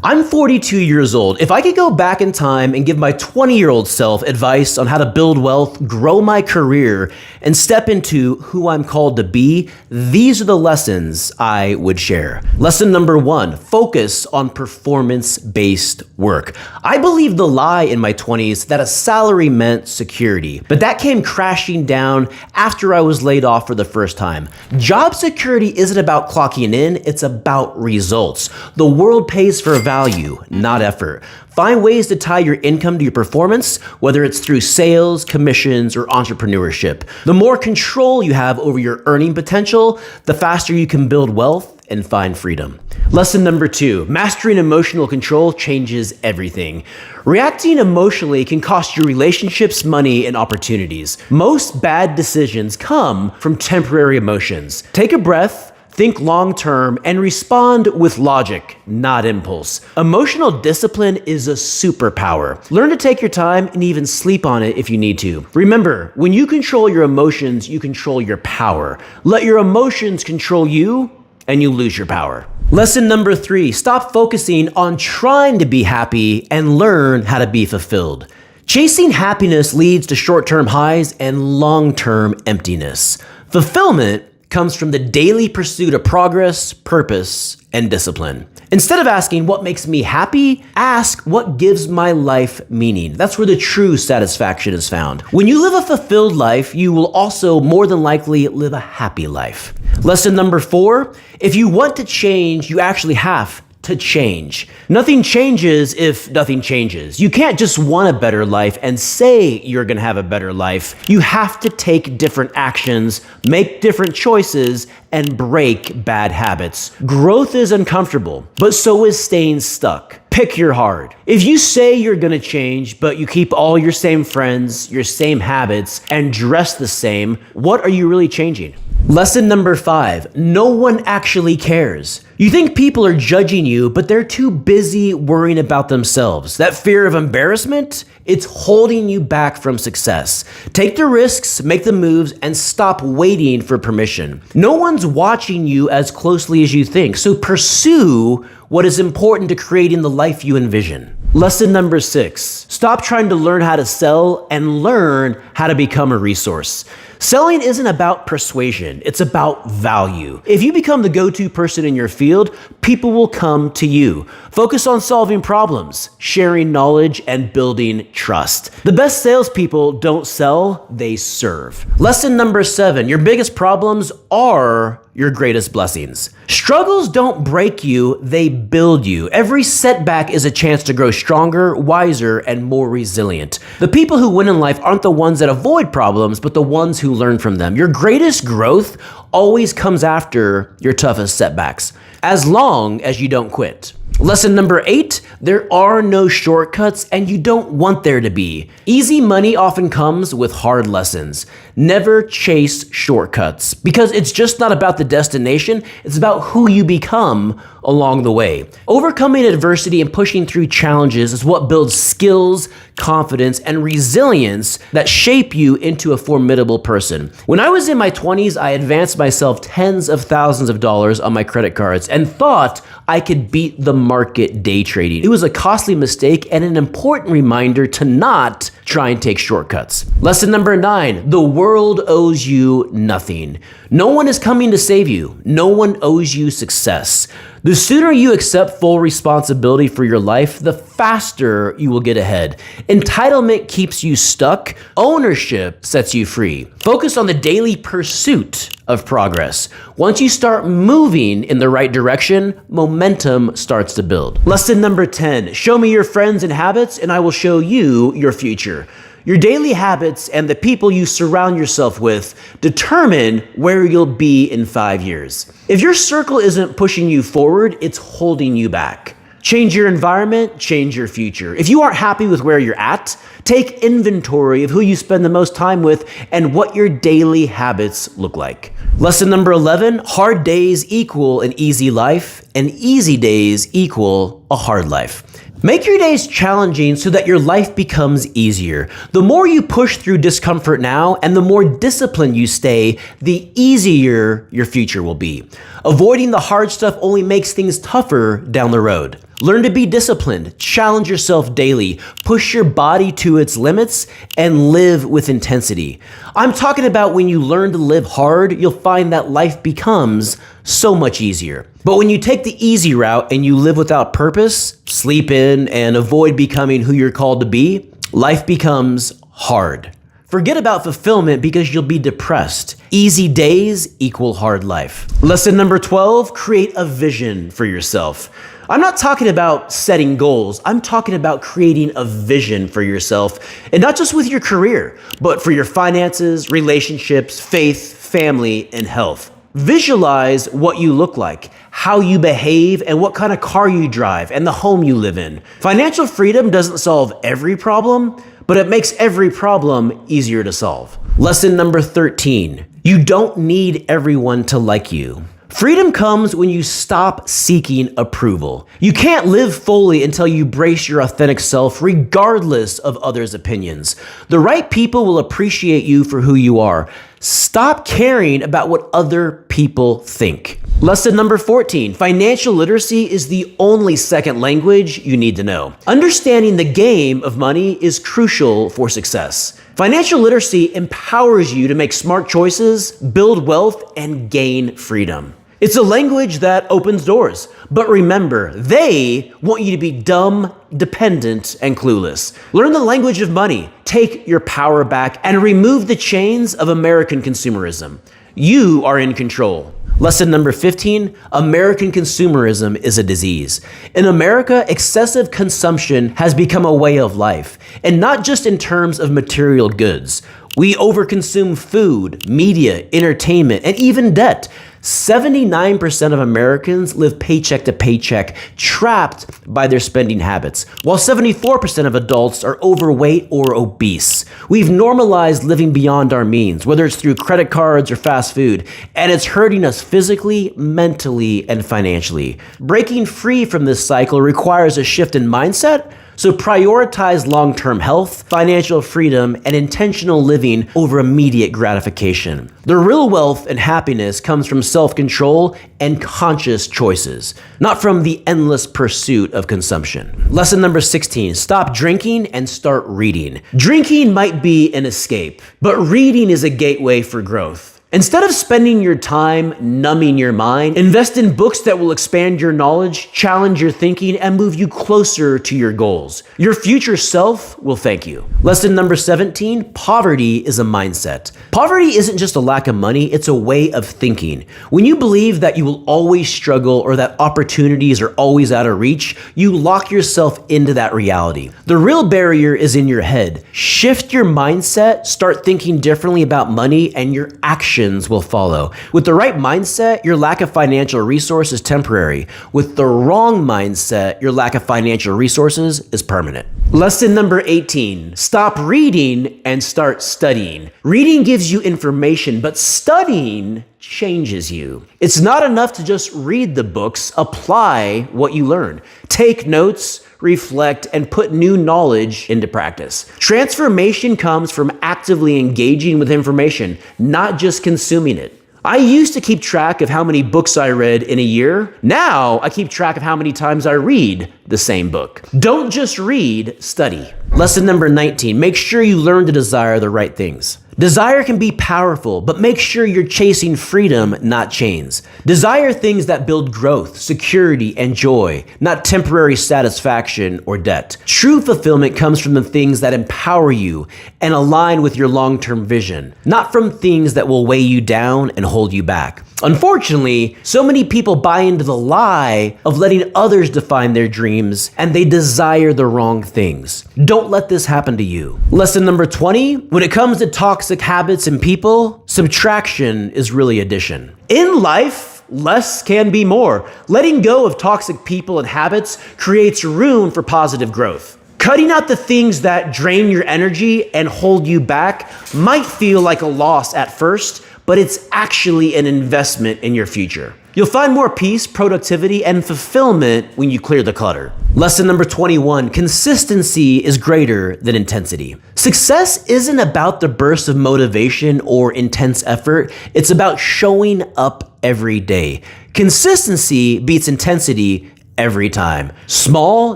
I'm 42 years old. If I could go back in time and give my 20-year-old self advice on how to build wealth, grow my career, and step into who I'm called to be, these are the lessons I would share. Lesson number 1, focus on performance-based work. I believed the lie in my 20s that a salary meant security, but that came crashing down after I was laid off for the first time. Job security isn't about clocking in, it's about results. The world pays for value, not effort. Find ways to tie your income to your performance, whether it's through sales, commissions, or entrepreneurship. The more control you have over your earning potential, the faster you can build wealth and find freedom. Lesson number 2, mastering emotional control changes everything. Reacting emotionally can cost you relationships, money, and opportunities. Most bad decisions come from temporary emotions. Take a breath, think long-term, and respond with logic, not impulse. Emotional discipline is a superpower. Learn to take your time and even sleep on it if you need to. Remember, when you control your emotions, you control your power. Let your emotions control you, and you lose your power. Lesson number 3, stop focusing on trying to be happy and learn how to be fulfilled. Chasing happiness leads to short-term highs and long-term emptiness. Fulfillment comes from the daily pursuit of progress, purpose, and discipline. Instead of asking what makes me happy, ask what gives my life meaning. That's where the true satisfaction is found. When you live a fulfilled life, you will also more than likely live a happy life. Lesson number 4, if you want to change, you actually have to change. Nothing changes if nothing changes. You can't just want a better life and say you're gonna have a better life. You have to take different actions, make different choices, and break bad habits. Growth is uncomfortable, but so is staying stuck. Pick your heart. If you say you're gonna change, but you keep all your same friends, your same habits, and dress the same, what are you really changing? Lesson number 5, no one actually cares. You think people are judging you, but they're too busy worrying about themselves. That fear of embarrassment, it's holding you back from success. Take the risks, make the moves, and stop waiting for permission. No one's watching you as closely as you think, so pursue what is important to creating the life you envision. Lesson number 6, stop trying to learn how to sell and learn how to become a resource. Selling isn't about persuasion, it's about value. If you become the go-to person in your field, people will come to you. Focus on solving problems, sharing knowledge, and building trust. The best salespeople don't sell, they serve. Lesson number 7, your biggest problems are your greatest blessings. Struggles don't break you, they build you. Every setback is a chance to grow stronger, wiser, and more resilient. The people who win in life aren't the ones that avoid problems, but the ones who learn from them. Your greatest growth always comes after your toughest setbacks, as long as you don't quit. Lesson number 8, there are no shortcuts and you don't want there to be. Easy money often comes with hard lessons. Never chase shortcuts because it's just not about the destination, it's about who you become along the way. Overcoming adversity and pushing through challenges is what builds skills, confidence, and resilience that shape you into a formidable person. When I was in my 20s, I advanced myself tens of thousands of dollars on my credit cards and thought I could beat the market day trading. It was a costly mistake and an important reminder to not try and take shortcuts. Lesson number 9, the world owes you nothing. No one is coming to save you. No one owes you success. The sooner you accept full responsibility for your life, the faster you will get ahead. Entitlement keeps you stuck. Ownership sets you free. Focus on the daily pursuit of progress. Once you start moving in the right direction, momentum starts to build. Lesson number 10, show me your friends and habits and I will show you your future. Your daily habits and the people you surround yourself with determine where you'll be in 5 years. If your circle isn't pushing you forward, it's holding you back. Change your environment, change your future. If you aren't happy with where you're at, take inventory of who you spend the most time with and what your daily habits look like. Lesson number 11, hard days equal an easy life, and easy days equal a hard life. Make your days challenging so that your life becomes easier. The more you push through discomfort now and the more disciplined you stay, the easier your future will be. Avoiding the hard stuff only makes things tougher down the road. Learn to be disciplined, challenge yourself daily, push your body to its limits, and live with intensity. I'm talking about when you learn to live hard, you'll find that life becomes so much easier. But when you take the easy route and you live without purpose, sleep in, and avoid becoming who you're called to be, life becomes hard. Forget about fulfillment because you'll be depressed. Easy days equal hard life. Lesson number 12, create a vision for yourself. I'm not talking about setting goals. I'm talking about creating a vision for yourself, and not just with your career, but for your finances, relationships, faith, family, and health. Visualize what you look like, how you behave, and what kind of car you drive, and the home you live in. Financial freedom doesn't solve every problem, but it makes every problem easier to solve. Lesson number 13, you don't need everyone to like you. Freedom comes when you stop seeking approval. You can't live fully until you embrace your authentic self, regardless of others' opinions. The right people will appreciate you for who you are. Stop caring about what other people think. Lesson number 14, financial literacy is the only second language you need to know. Understanding the game of money is crucial for success. Financial literacy empowers you to make smart choices, build wealth, and gain freedom. It's a language that opens doors. But remember, they want you to be dumb, dependent, and clueless. Learn the language of money, take your power back, and remove the chains of American consumerism. You are in control. Lesson number 15, American consumerism is a disease. In America, excessive consumption has become a way of life, and not just in terms of material goods. We overconsume food, media, entertainment, and even debt. 79% of Americans live paycheck to paycheck, trapped by their spending habits, while 74% of adults are overweight or obese. We've normalized living beyond our means, whether it's through credit cards or fast food, and it's hurting us physically, mentally, and financially. Breaking free from this cycle requires a shift in mindset, so prioritize long-term health, financial freedom, and intentional living over immediate gratification. The real wealth and happiness comes from self-control and conscious choices, not from the endless pursuit of consumption. Lesson number 16, stop drinking and start reading. Drinking might be an escape, but reading is a gateway for growth. Instead of spending your time numbing your mind, invest in books that will expand your knowledge, challenge your thinking, and move you closer to your goals. Your future self will thank you. Lesson number 17, poverty is a mindset. Poverty isn't just a lack of money, it's a way of thinking. When you believe that you will always struggle or that opportunities are always out of reach, you lock yourself into that reality. The real barrier is in your head. Shift your mindset, start thinking differently about money, and your actions will follow. With the right mindset, your lack of financial resource is temporary. With the wrong mindset, your lack of financial resources is permanent. Lesson number 18, stop reading and start studying. Reading gives you information, but studying changes you. It's not enough to just read the books, apply what you learn. Take notes, reflect, and put new knowledge into practice. Transformation comes from actively engaging with information, not just consuming it. I used to keep track of how many books I read in a year. Now I keep track of how many times I read the same book. Don't just read, study. Lesson number 19, make sure you learn to desire the right things. Desire can be powerful, but make sure you're chasing freedom, not chains. Desire things that build growth, security, and joy, not temporary satisfaction or debt. True fulfillment comes from the things that empower you and align with your long-term vision, not from things that will weigh you down and hold you back. Unfortunately, so many people buy into the lie of letting others define their dreams, and they desire the wrong things. Don't let this happen to you. Lesson number 20, when it comes to toxic habits and people, subtraction is really addition. In life, less can be more. Letting go of toxic people and habits creates room for positive growth. Cutting out the things that drain your energy and hold you back might feel like a loss at first, but it's actually an investment in your future. You'll find more peace, productivity, and fulfillment when you clear the clutter. Lesson number 21, consistency is greater than intensity. Success isn't about the burst of motivation or intense effort. It's about showing up every day. Consistency beats intensity every time. Small,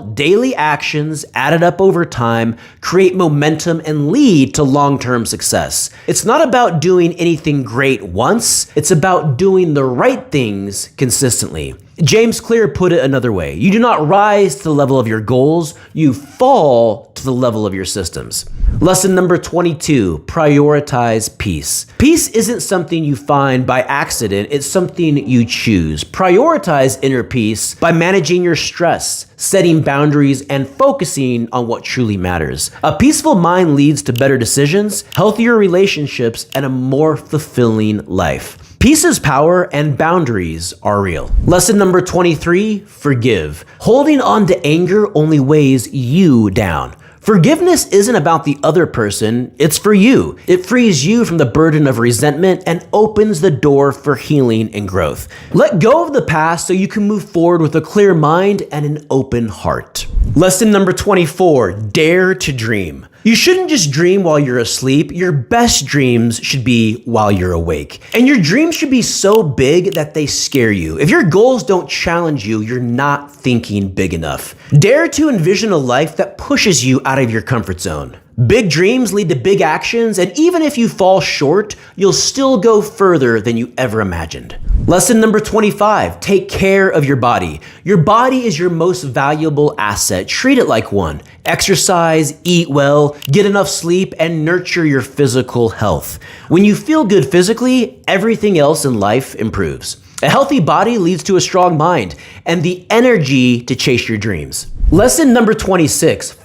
daily actions added up over time create momentum and lead to long-term success. It's not about doing anything great once, it's about doing the right things consistently. James Clear put it another way. You do not rise to the level of your goals, you fall to the level of your systems. Lesson number 22, prioritize peace. Peace isn't something you find by accident, it's something you choose. Prioritize inner peace by managing your stress, setting boundaries, and focusing on what truly matters. A peaceful mind leads to better decisions, healthier relationships, and a more fulfilling life. Peace is power and boundaries are real. Lesson number 23, forgive. Holding on to anger only weighs you down. Forgiveness isn't about the other person, it's for you. It frees you from the burden of resentment and opens the door for healing and growth. Let go of the past so you can move forward with a clear mind and an open heart. Lesson number 24, dare to dream. You shouldn't just dream while you're asleep. Your best dreams should be while you're awake. And your dreams should be so big that they scare you. If your goals don't challenge you, you're not thinking big enough. Dare to envision a life that pushes you out of your comfort zone. Big dreams lead to big actions, and even if you fall short, you'll still go further than you ever imagined. Lesson number 25, take care of your body. Your body is your most valuable asset. Treat it like one. Exercise, eat well, get enough sleep, and nurture your physical health. When you feel good physically, everything else in life improves. A healthy body leads to a strong mind and the energy to chase your dreams. Lesson number 26,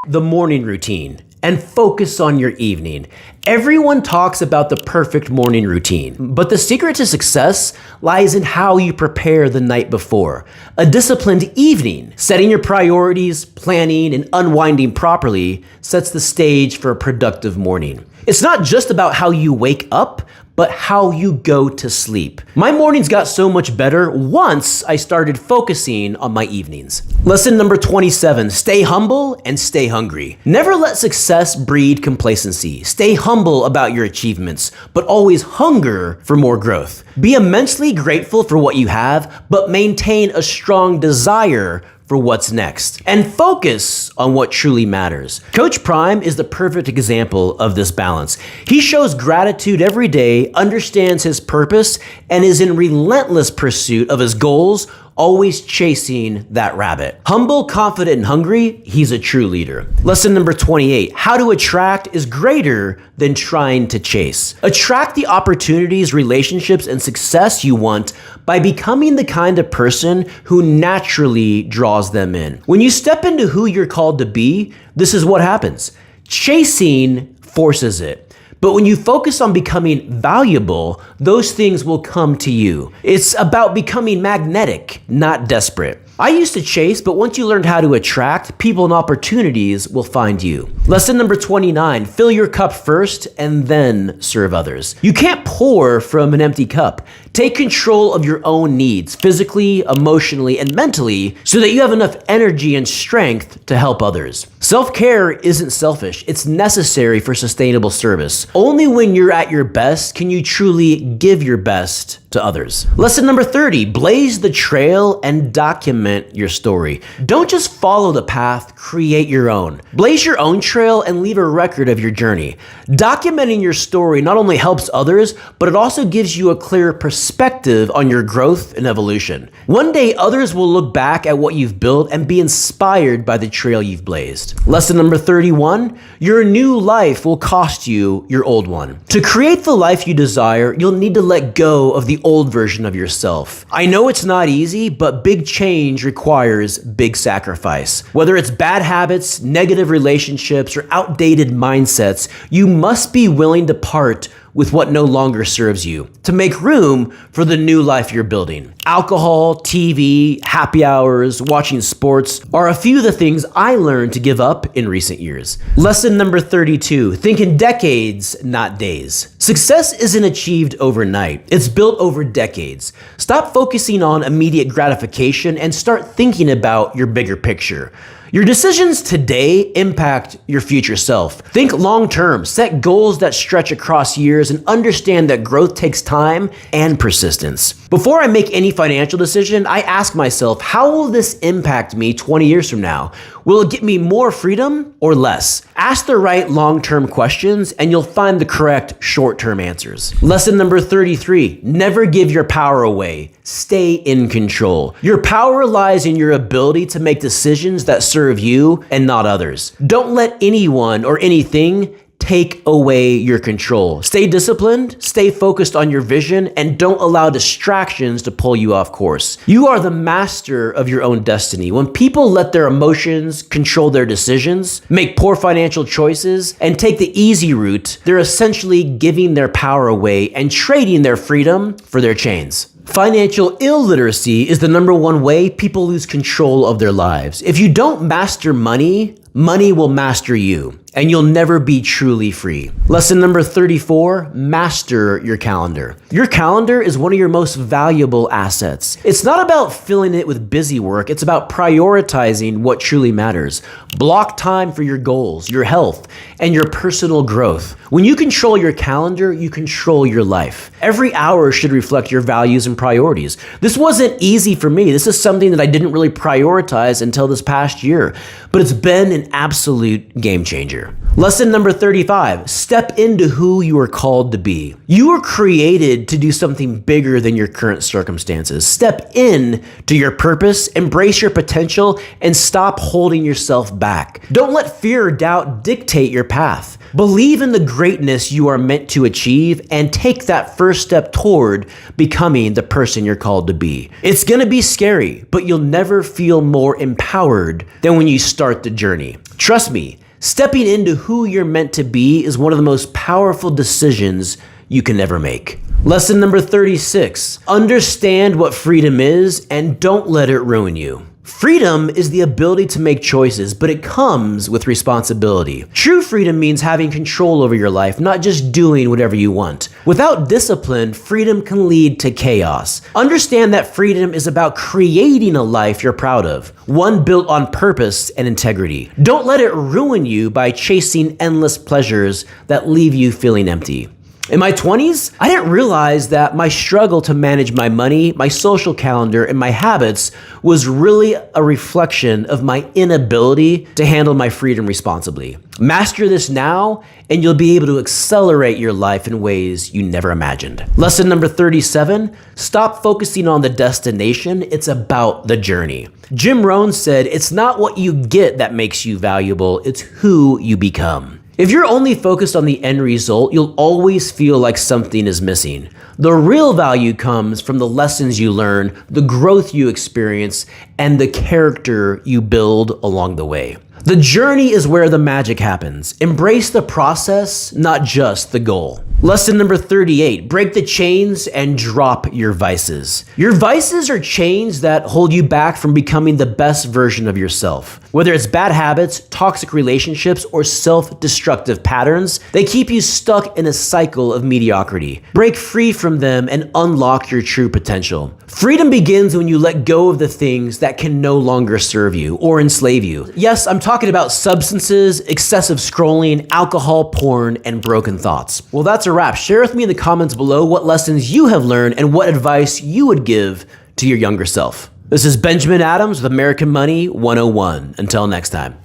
the morning routine. And focus on your evening. Everyone talks about the perfect morning routine, but the secret to success lies in how you prepare the night before. A disciplined evening, setting your priorities, planning, and unwinding properly sets the stage for a productive morning. It's not just about how you wake up, but how you go to sleep. My mornings got so much better once I started focusing on my evenings. Lesson number 27, stay humble and stay hungry. Never let success breed complacency. Stay humble about your achievements, but always hunger for more growth. Be immensely grateful for what you have, but maintain a strong desire for what's next, and focus on what truly matters. Coach Prime is the perfect example of this balance. He shows gratitude every day, understands his purpose, and is in relentless pursuit of his goals, always chasing that rabbit. Humble, confident, and hungry, he's a true leader. Lesson number 28, how to attract is greater than trying to chase. Attract the opportunities, relationships, and success you want by becoming the kind of person who naturally draws them in. When you step into who you're called to be, this is what happens. Chasing forces it. But when you focus on becoming valuable, those things will come to you. It's about becoming magnetic, not desperate. I used to chase, but once you learned how to attract, people and opportunities will find you. Lesson number 29, fill your cup first and then serve others. You can't pour from an empty cup. Take control of your own needs, physically, emotionally, and mentally, so that you have enough energy and strength to help others. Self-care isn't selfish, it's necessary for sustainable service. Only when you're at your best can you truly give your best to others. Lesson number 30, blaze the trail and document your story. Don't just follow the path, create your own. Blaze your own trail and leave a record of your journey. Documenting your story not only helps others, but it also gives you a clear perspective on your growth and evolution. One day, others will look back at what you've built and be inspired by the trail you've blazed. Lesson number 31, your new life will cost you your old one. To create the life you desire, you'll need to let go of the old version of yourself. I know it's not easy, but big change requires big sacrifice. Whether it's bad habits, negative relationships, or outdated mindsets, you must be willing to part with what no longer serves you to make room for the new life you're building. Alcohol, TV, happy hours, watching sports are a few of the things I learned to give up in recent years. Lesson number 32, think in decades, not days. Success isn't achieved overnight. It's built over decades. Stop focusing on immediate gratification and start thinking about your bigger picture. Your decisions today impact your future self. Think long term, set goals that stretch across years, and understand that growth takes time and persistence. Before I make any financial decision, I ask myself, how will this impact me 20 years from now? Will it get me more freedom or less? Ask the right long-term questions and you'll find the correct short-term answers. Lesson number 33, never give your power away. Stay in control. Your power lies in your ability to make decisions that serve you and not others. Don't let anyone or anything take away your control. Stay disciplined, stay focused on your vision, and don't allow distractions to pull you off course. You are the master of your own destiny. When people let their emotions control their decisions, make poor financial choices, and take the easy route, they're essentially giving their power away and trading their freedom for their chains. Financial illiteracy is the number one way people lose control of their lives. If you don't master money, money will master you, and you'll never be truly free. Lesson number 34, master your calendar. Your calendar is one of your most valuable assets. It's not about filling it with busy work, it's about prioritizing what truly matters. Block time for your goals, your health, and your personal growth. When you control your calendar, you control your life. Every hour should reflect your values and priorities. This wasn't easy for me. This is something that I didn't really prioritize until this past year, but it's been an absolute game changer. Lesson number 35, step into who you are called to be. You were created to do something bigger than your current circumstances. Step in to your purpose, embrace your potential, and stop holding yourself back. Don't let fear or doubt dictate your path. Believe in the greatness you are meant to achieve and take that first step toward becoming the person you're called to be. It's gonna be scary, but you'll never feel more empowered than when you start the journey. Trust me, stepping into who you're meant to be is one of the most powerful decisions you can ever make. Lesson number 36, understand what freedom is and don't let it ruin you. Freedom is the ability to make choices, but it comes with responsibility. True freedom means having control over your life, not just doing whatever you want. Without discipline, freedom can lead to chaos. Understand that freedom is about creating a life you're proud of, one built on purpose and integrity. Don't let it ruin you by chasing endless pleasures that leave you feeling empty. In my 20s, I didn't realize that my struggle to manage my money, my social calendar, and my habits was really a reflection of my inability to handle my freedom responsibly. Master this now, and you'll be able to accelerate your life in ways you never imagined. Lesson number 37, stop focusing on the destination, it's about the journey. Jim Rohn said, it's not what you get that makes you valuable, it's who you become. If you're only focused on the end result, you'll always feel like something is missing. The real value comes from the lessons you learn, the growth you experience, and the character you build along the way. The journey is where the magic happens. Embrace the process, not just the goal. Lesson number 38, break the chains and drop your vices. Your vices are chains that hold you back from becoming the best version of yourself. Whether it's bad habits, toxic relationships, or self-destructive patterns, they keep you stuck in a cycle of mediocrity. Break free from them and unlock your true potential. Freedom begins when you let go of the things that can no longer serve you or enslave you. Yes, I'm talking about substances, excessive scrolling, alcohol, porn, and broken thoughts. Well, that's a wrap. Share with me in the comments below what lessons you have learned and what advice you would give to your younger self. This is Benjamin Adams with American Money 101. Until next time.